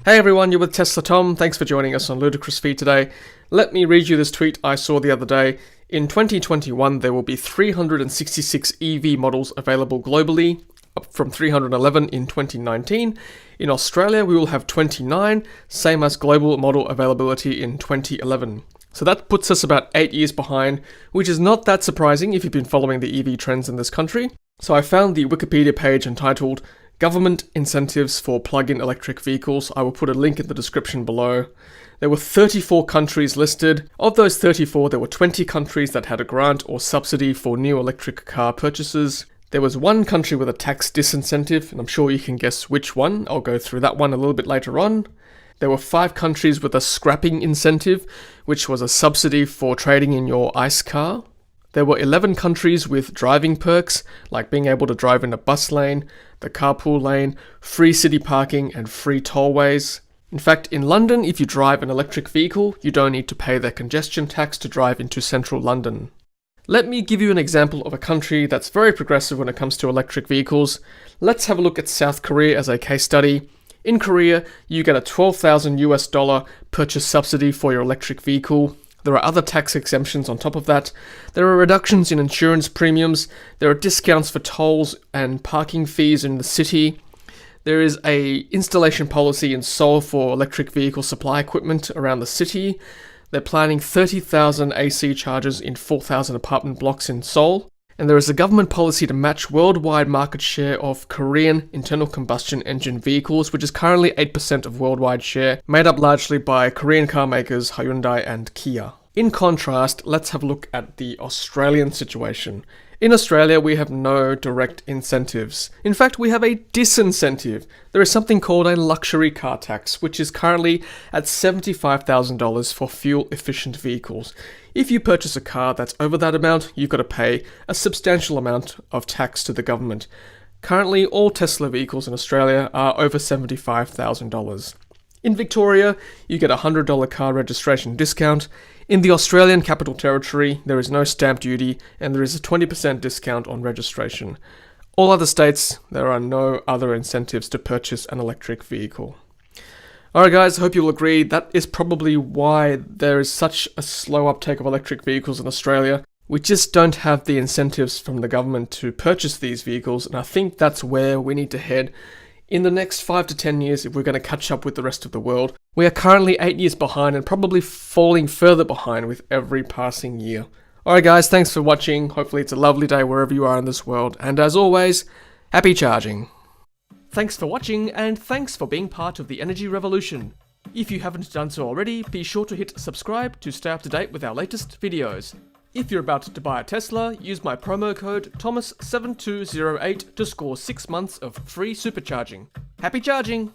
Hey everyone, you're with Tesla Tom. Thanks for joining us on Ludicrous Feed today. Let me read you this tweet I saw the other day. In 2021, there will be 366 EV models available globally, up from 311 in 2019. In Australia, we will have 29, same as global model availability in 2011. So that puts us about 8 years behind, which is not that surprising if you've been following the EV trends in this country. So I found the Wikipedia page entitled Government Incentives for Plug-in Electric Vehicles. I will put a link in the description below. There were 34 countries listed. Of those 34, there were 20 countries that had a grant or subsidy for new electric car purchases. There was one country with a tax disincentive, and I'm sure you can guess which one. I'll go through that one a little bit later on. There were 5 countries with a scrapping incentive, which was a subsidy for trading in your ICE car. There were 11 countries with driving perks, like being able to drive in a bus lane, the carpool lane, free city parking, and free tollways. In fact, in London, if you drive an electric vehicle, you don't need to pay their congestion tax to drive into central London. Let me give you an example of a country that's very progressive when it comes to electric vehicles. Let's have a look at South Korea as a case study. In Korea, you get a $12,000 purchase subsidy for your electric vehicle. There are other tax exemptions on top of that. There are reductions in insurance premiums. There are discounts for tolls and parking fees in the city. There is a installation policy in Seoul for electric vehicle supply equipment around the city. They're planning 30,000 AC chargers in 4,000 apartment blocks in Seoul. And there is a government policy to match worldwide market share of Korean internal combustion engine vehicles, which is currently 8% of worldwide share, made up largely by Korean car makers Hyundai and Kia. In contrast, let's have a look at the Australian situation. In Australia, we have no direct incentives. In fact, we have a disincentive. There is something called a luxury car tax, which is currently at $75,000 for fuel-efficient vehicles. If you purchase a car that's over that amount, you've got to pay a substantial amount of tax to the government. Currently, all Tesla vehicles in Australia are over $75,000. In Victoria, you get a $100 car registration discount. In the Australian Capital Territory, there is no stamp duty and there is a 20% discount on registration. All other states, there are no other incentives to purchase an electric vehicle. Alright guys, I hope you'll agree that is probably why there is such a slow uptake of electric vehicles in Australia. We just don't have the incentives from the government to purchase these vehicles, and I think that's where we need to head in the next 5 to 10 years if we're going to catch up with the rest of the world. We are currently 8 years behind and probably falling further behind with every passing year. Alright guys, thanks for watching. Hopefully it's a lovely day wherever you are in this world, and as always, happy charging. Thanks for watching, and thanks for being part of the energy revolution. If you haven't done so already, be sure to hit subscribe to stay up to date with our latest videos. If you're about to buy a Tesla, use my promo code Thomas7208 to score 6 months of free supercharging. Happy charging!